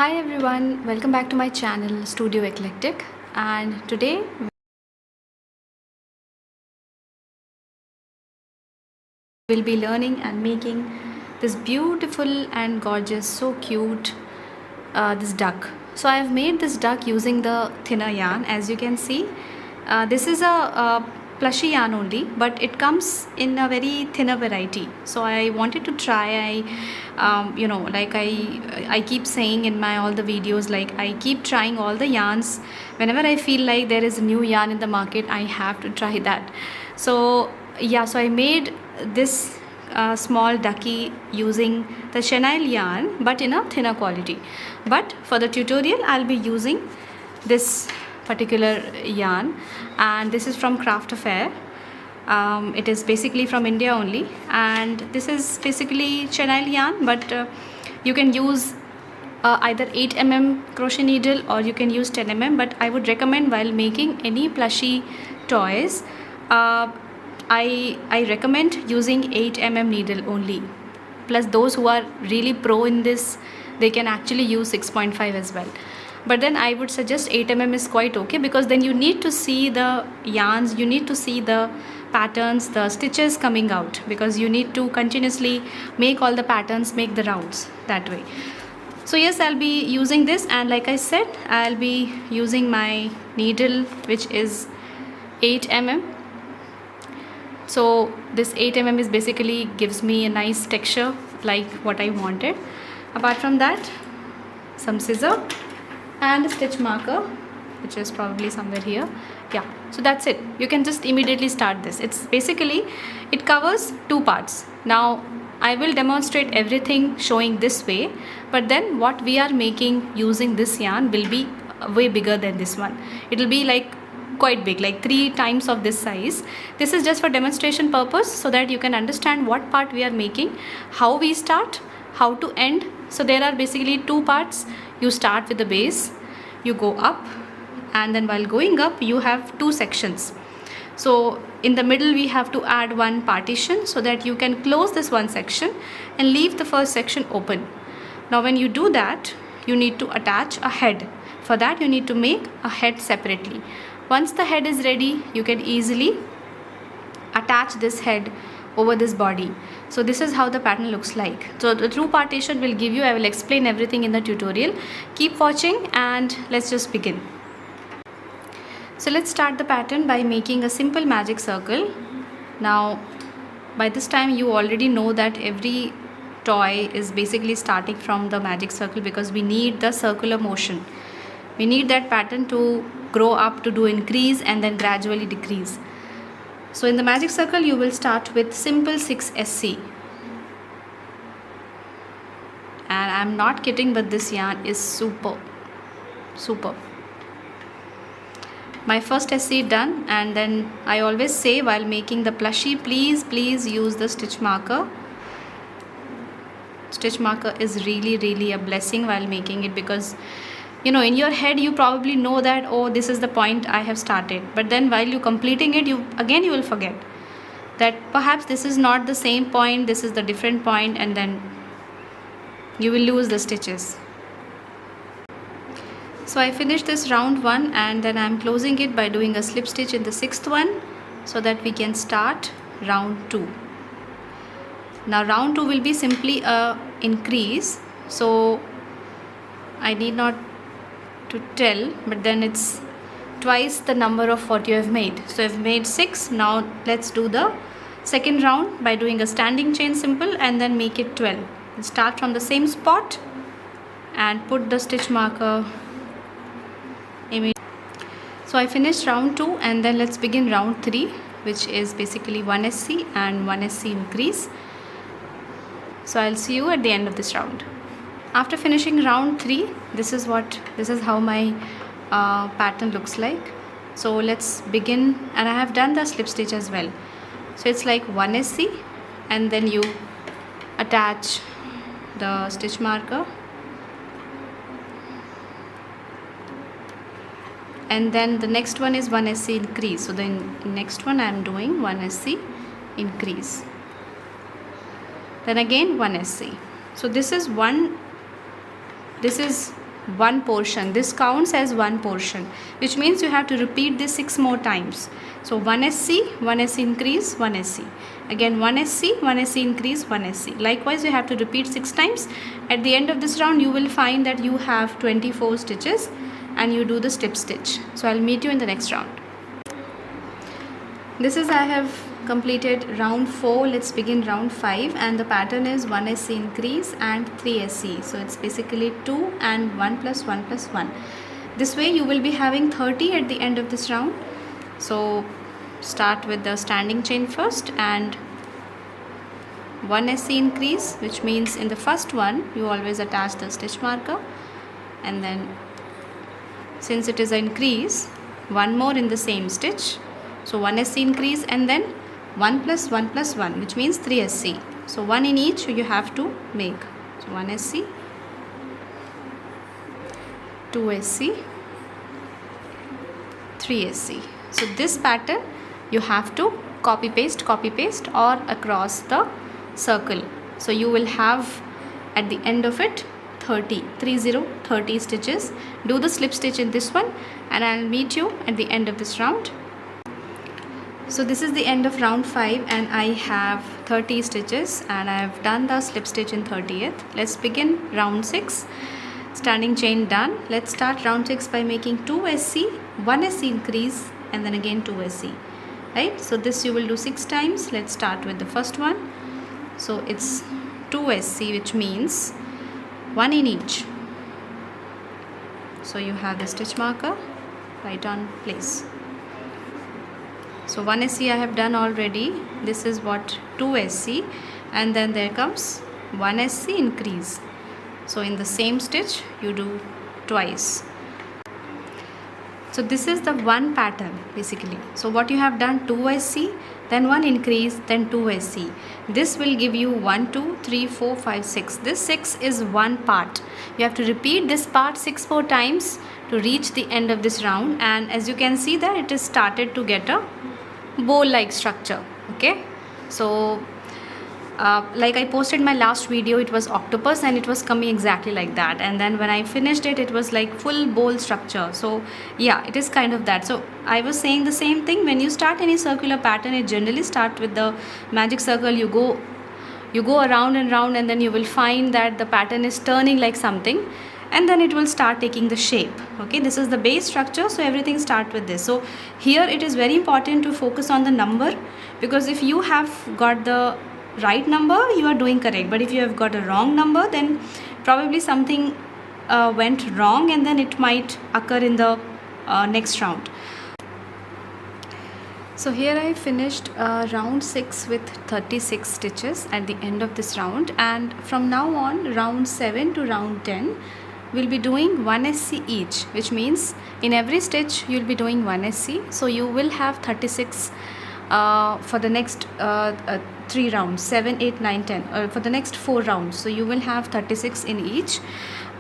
Hi everyone, welcome back to my channel Studio Eclectic, and today we'll be learning and making this beautiful and gorgeous, so cute, this duck. So I have made this duck using the thinner yarn. As you can see, this is a plushy yarn only, but it comes in a very thinner variety. So I wanted to try. Like I keep saying in my all the videos, like I keep trying all the yarns. Whenever I feel like there is a new yarn in the market, I have to try that. So yeah, so I made this small ducky using the chenille yarn, but in a thinner quality. But for the tutorial I'll be using this particular yarn, and this is from Craft Affair. It is basically from India only, and this is basically chenille yarn, but you can use either 8 mm crochet needle or you can use 10 mm, but I would recommend while making any plushie toys, I recommend using 8 mm needle only. Plus those who are really pro in this, they can actually use 6.5 as well. But then I would suggest 8 mm is quite okay, because then you need to see the yarns, you need to see the patterns, the stitches coming out, because you need to continuously make all the patterns, make the rounds that way. So yes, I'll be using this, and like I said, I'll be using my needle, which is 8 mm. So this 8 mm is basically gives me a nice texture like what I wanted. Apart from that, some scissor and a stitch marker, which is probably somewhere here. Yeah, so that's it. You can just immediately start this. It's basically, it covers 2 parts. Now I will demonstrate everything showing this way, but then what we are making using this yarn will be way bigger than this one. It will be like quite big, like 3 times of this size. This is just for demonstration purpose, so that you can understand what part we are making, how we start, how to end. So there are basically 2 parts. You start with the base, you go up, and then while going up you have 2 sections. So in the middle we have to add 1 partition, so that you can close this 1 section and leave the first section open. Now when you do that, you need to attach a head. For that you need to make a head separately. Once the head is ready, you can easily attach this head over this body. So this is how the pattern looks like. So the true partition will give you, I will explain everything in the tutorial. Keep watching and let's just begin. So let's start the pattern by making a simple magic circle. Now by this time you already know that every toy is basically starting from the magic circle, because we need the circular motion. We need that pattern to grow up, to do increase and then gradually decrease. So in the magic circle you will start with simple 6 SC, and I'm not kidding, but this yarn is super. My first SC done, and then I always say while making the plushie, please use the stitch marker. Stitch marker is really a blessing while making it, because in your head you probably know that, oh, this is the point I have started, but then while you completing it, you will forget that perhaps this is not the same point, this is the different point, and then you will lose the stitches. So I finished this round 1, and then I'm closing it by doing a slip stitch in the 6th one, so that we can start round 2. Now round 2 will be simply a increase, so I need not to tell, but then it's twice the number of what you have made. So I've made 6. Now let's do the second round by doing a standing chain simple and then make it 12. Start from the same spot and put the stitch marker. So I finished round 2, and then let's begin round 3, which is basically 1 SC and 1 SC increase. So I'll see you at the end of this round. After finishing round 3, this is how my pattern looks like. So let's begin, and I have done the slip stitch as well. So it's like 1 SC, and then you attach the stitch marker, and then the next one is 1 SC increase. So then next one I am doing 1 SC increase, then again 1 SC. So this is one portion. This counts as one portion, which means you have to repeat this 6 more times. So 1 SC, 1 SC increase, 1 SC. Again 1 SC, 1 SC increase, 1 SC. Likewise, you have to repeat 6 times. At the end of this round, you will find that you have 24 stitches and you do the slip stitch. So I'll meet you in the next round. This is I have completed round 4. Let's begin round 5, and the pattern is 1 SC increase and 3 SC. So it's basically 2 and 1 plus 1 plus 1. This way you will be having 30 at the end of this round. So start with the standing chain first and 1 SC increase, which means in the first one you always attach the stitch marker, and then since it is an increase, one more in the same stitch. So 1 SC increase and then 1 plus 1 plus 1, which means 3 SC. So 1 in each you have to make. So 1 SC, 2 SC, 3 SC. So this pattern you have to copy paste or across the circle. So you will have at the end of it 30 stitches. Do the slip stitch in this one and I'll meet you at the end of this round. So this is the end of round 5 and I have 30 stitches and I have done the slip stitch in 30th. Let's begin round 6. Standing chain done. Let's start round 6 by making 2 SC, 1 SC increase and then again 2 SC. Right? So this you will do 6 times. Let's start with the first one. So it's 2 SC, which means 1 in each. So you have the stitch marker right on place. So 1 SC I have done already. This is what 2 SC, and then there comes 1 SC increase. So in the same stitch you do twice. So this is the one pattern basically. So what you have done, 2 SC, then 1 increase, then 2 SC. This will give you 1, 2, 3, 4, 5, 6. This 6 is one part. You have to repeat this part 6 more times to reach the end of this round, and as you can see that it is started to get a bowl like structure. Okay, so like I posted my last video, it was octopus and it was coming exactly like that, and then when I finished it, it was like full bowl structure. So yeah, it is kind of that. So I was saying the same thing, when you start any circular pattern, it generally start with the magic circle. You go around and round, and then you will find that the pattern is turning like something, and then it will start taking the shape. Okay, this is the base structure, so everything start with this. So here it is very important to focus on the number, because if you have got the right number, you are doing correct, but if you have got a wrong number, then probably something went wrong, and then it might occur in the next round. So here I finished round 6 with 36 stitches at the end of this round, and from now on, round 7 to round 10 we'll be doing 1 SC each, which means in every stitch you'll be doing 1 SC. So you will have 36 for the next 3 rounds, 7, 8, 9, 10, for the next 4 rounds. So you will have 36 in each,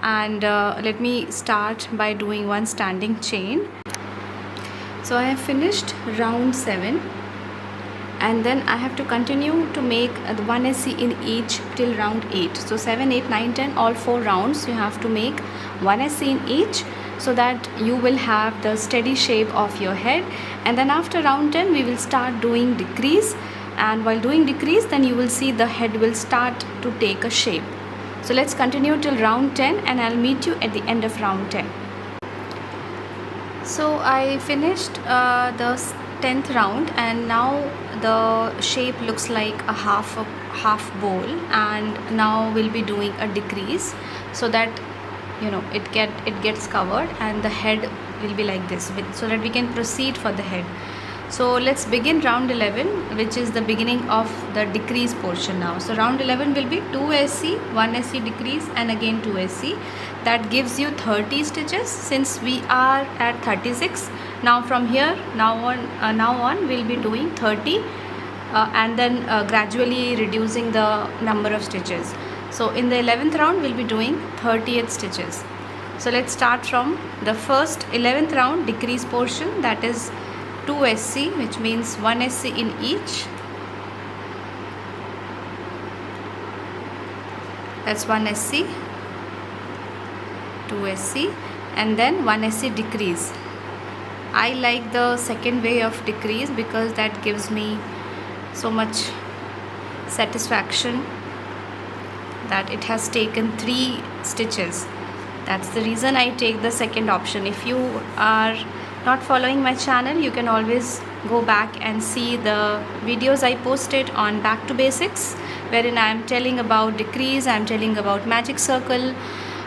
and let me start by doing one standing chain. So I have finished round 7, and then I have to continue to make the 1 SC in each till round 8. So 7, 8, 9, 10, all 4 rounds you have to make 1 SC in each, so that you will have the steady shape of your head. And then after round 10 we will start doing decrease, and while doing decrease, then you will see the head will start to take a shape. So let's continue till round 10 and I'll meet you at the end of round 10. So I finished the 10th round, and now the shape looks like a half bowl, and now we'll be doing a decrease so that it gets covered and the head will be like this, so that we can proceed for the head. So let's begin round 11, which is the beginning of the decrease portion now. So round 11 will be 2 SC, 1 SC decrease, and again 2 SC. That gives you 30 stitches. Since we are at 36, now from here now on we'll be doing 30 and then gradually reducing the number of stitches. So in the 11th round we'll be doing 30th stitches. So let's start from the first 11th round decrease portion, that is 2 SC, which means 1 SC in each. That's 1 SC, 2 SC, and then 1 SC decrease. I like the second way of decrease because that gives me so much satisfaction that it has taken 3 stitches. That's the reason I take the second option. If you are not following my channel, you can always go back and see the videos I posted on back to basics, wherein I am telling about decrease, I am telling about magic circle,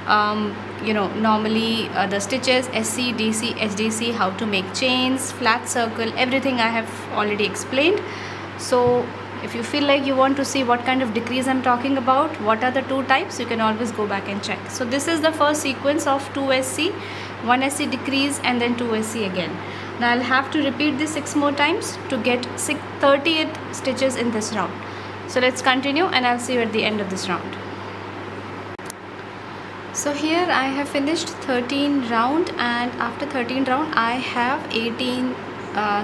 normally the stitches, SC, DC, HDC, how to make chains, flat circle, everything I have already explained. So if you feel like you want to see what kind of decrease I'm talking about, what are the 2 types, you can always go back and check. So this is the first sequence of 2 SC, 1 SC decrease, and then 2 SC again. Now I'll have to repeat this 6 more times to get 38 stitches in this round. So let's continue, and I'll see you at the end of this round. So here I have finished 13 round, and after 13 round I have 18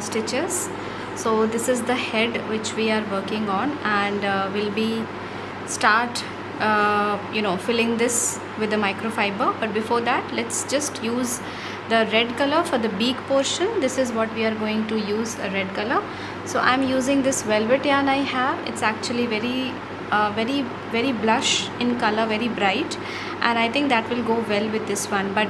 stitches. So this is the head which we are working on, and we'll be start filling this with the microfiber. But before that, let's just use the red color for the beak portion. This is what we are going to use, a red color. So I'm using this velvet yarn I have. It's actually very blush in color, very bright, and I think that will go well with this one. But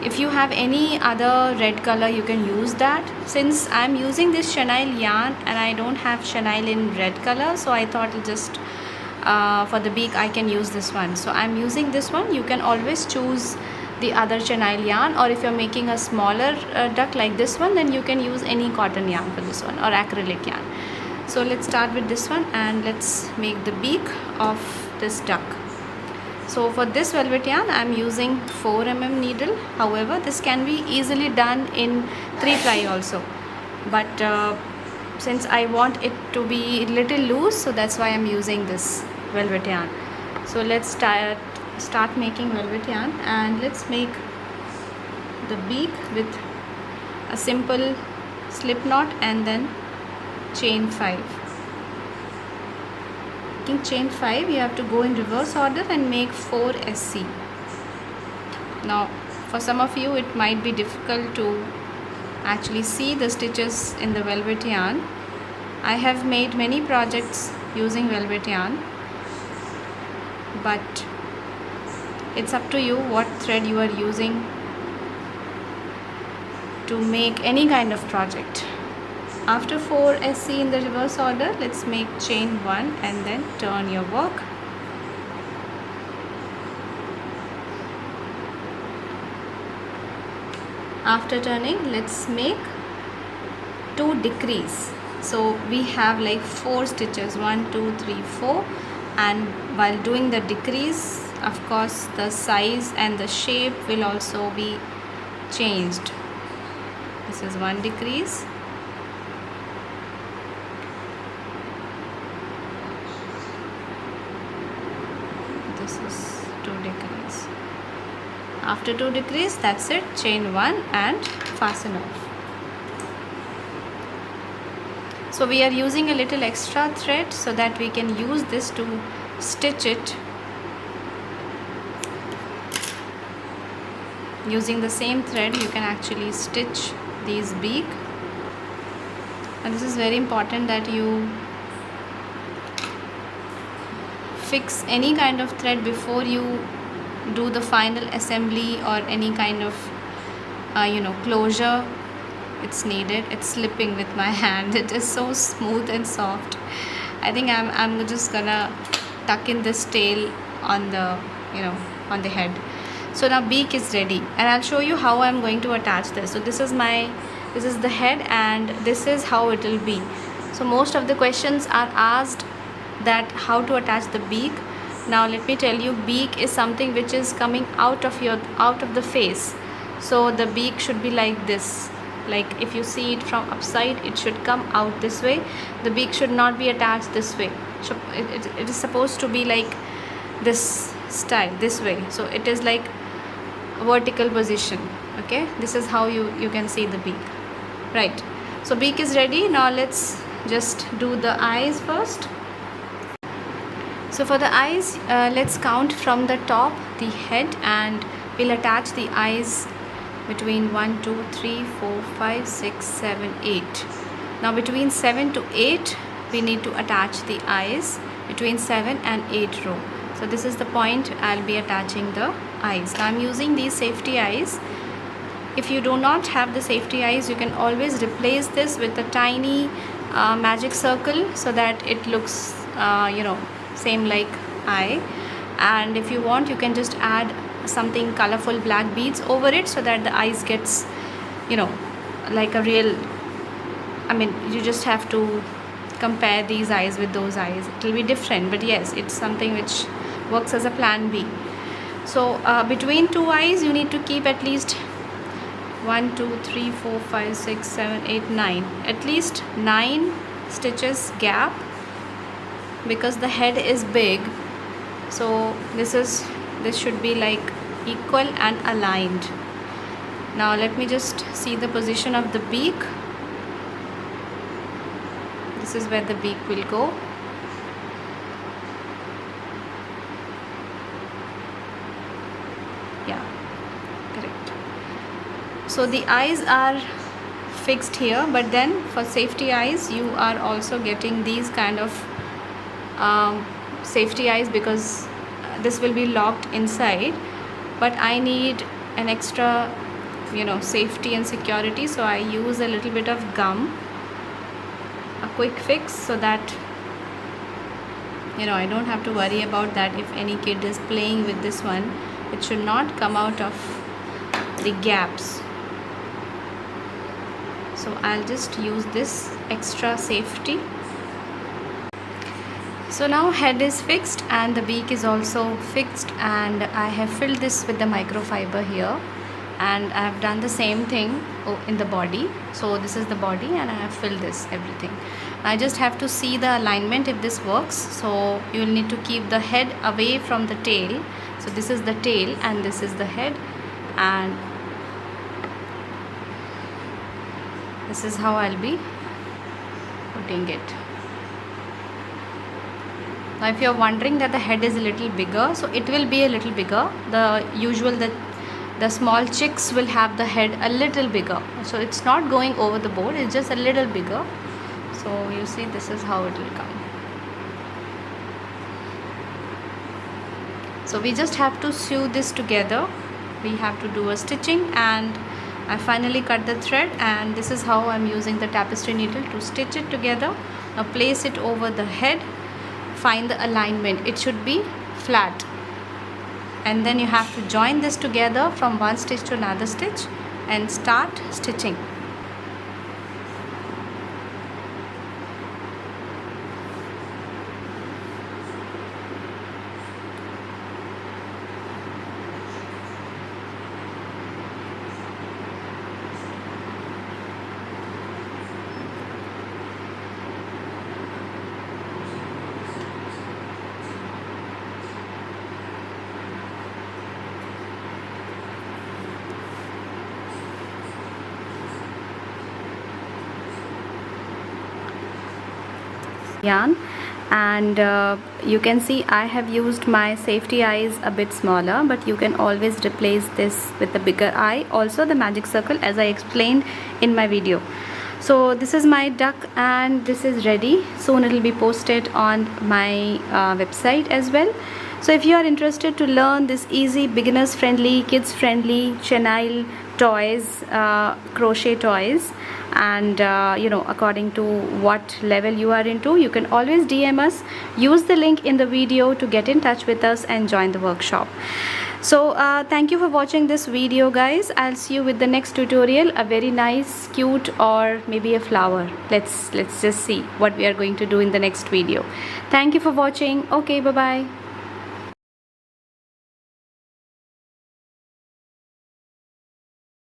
if you have any other red color, you can use that. Since I'm using this chenille yarn and I don't have chenille in red color, so I thought just for the beak I can use this one. So I'm using this one. You can always choose the other chenille yarn, or if you're making a smaller duck like this one, then you can use any cotton yarn for this one, or acrylic yarn. So let's start with this one, and let's make the beak of this duck. So for this velvet yarn, I'm using 4 mm needle. However, this can be easily done in 3 ply also, but since I want it to be little loose, so that's why I'm using this velvet yarn. So let's start making velvet yarn, and let's make the beak with a simple slip knot and then chain 5. In chain 5, you have to go in reverse order and make 4 SC. Now for some of you it might be difficult to actually see the stitches in the velvet yarn. I have made many projects using velvet yarn, but it's up to you what thread you are using to make any kind of project. After 4 SC in the reverse order, let's make chain 1 and then turn your work. After turning, let's make 2 decrease. So we have like 4 stitches, 1 2 3 4, and while doing the decrease, of course the size and the shape will also be changed. This is 1 decrease. This is 2 decrease. After 2 decrease, that's it, chain 1 and fasten off. So we are using a little extra thread so that we can use this to stitch it using the same thread. You can actually stitch these beak, and this is very important that you fix any kind of thread before you do the final assembly or any kind of closure. It's needed. It's slipping with my hand. It is so smooth and soft. I think I'm just gonna tuck in this tail on the on the head. So now beak is ready, and I'll show you how I'm going to attach this. So this is the head, and this is how it will be. So most of the questions are asked that how to attach the beak. Now let me tell you, beak is something which is coming out of the face. So the beak should be like this. Like if you see it from upside, it should come out this way. The beak should not be attached this way. So it is supposed to be like this style, this way. So it is like vertical position. Okay, this is how you can see the beak, right? So beak is ready. Now let's just do the eyes first. So for the eyes, let's count from the top, the head, and we'll attach the eyes between 1, 2, 3, 4, 5, 6, 7, 8. Now between 7 to 8 we need to attach the eyes, between 7 and 8 row. So this is the point I'll be attaching the eyes. Now I'm using these safety eyes. If you do not have the safety eyes, you can always replace this with a tiny magic circle so that it looks same like eye. And if you want, you can just add something colorful black beads over it so that the eyes gets like a real, you just have to compare these eyes with those eyes. It will be different, but yes, it's something which works as a plan B. So between two eyes you need to keep at least 1, 2, 3, 4, 5, 6, 7, 8, 9, at least 9 stitches gap, because the head is big. So this should be like equal and aligned. Now let me just see the position of the beak. This is where the beak will go. Yeah, correct. So the eyes are fixed here, but then for safety eyes you are also getting these kind of safety eyes, because this will be locked inside, but I need an extra safety and security, so I use a little bit of gum, a quick fix, so that I don't have to worry about that. If any kid is playing with this one, it should not come out of the gaps. So I'll just use this extra safety. So now head is fixed and the beak is also fixed, and I have filled this with the microfiber here, and I have done the same thing in the body. So this is the body and I have filled this everything. I just have to see the alignment if this works. So you will need to keep the head away from the tail. So this is the tail and this is the head, and this is how I'll be putting it. Now if you're wondering that the head is a little bigger, so it will be a little bigger. The small chicks will have the head a little bigger, so it's not going over the board, it's just a little bigger. So you see, this is how it will come. So we just have to sew this together. We have to do a stitching, and I finally cut the thread, and this is how I'm using the tapestry needle to stitch it together. Now place it over the head, find the alignment, it should be flat, and then you have to join this together from one stitch to another stitch and start stitching. Yarn, and you can see I have used my safety eyes a bit smaller, but you can always replace this with a bigger eye, also the magic circle, as I explained in my video. So this is my duck and this is ready. Soon it will be posted on my website as well. So if you are interested to learn this easy, beginners friendly, kids friendly chenille toys, crochet toys, and according to what level you are into, you can always DM us. Use the link in the video to get in touch with us and join the workshop. So thank you for watching this video, guys. I'll see you with the next tutorial, a very nice, cute, or maybe a flower. Let's just see what we are going to do in the next video. Thank you for watching. Okay, bye bye.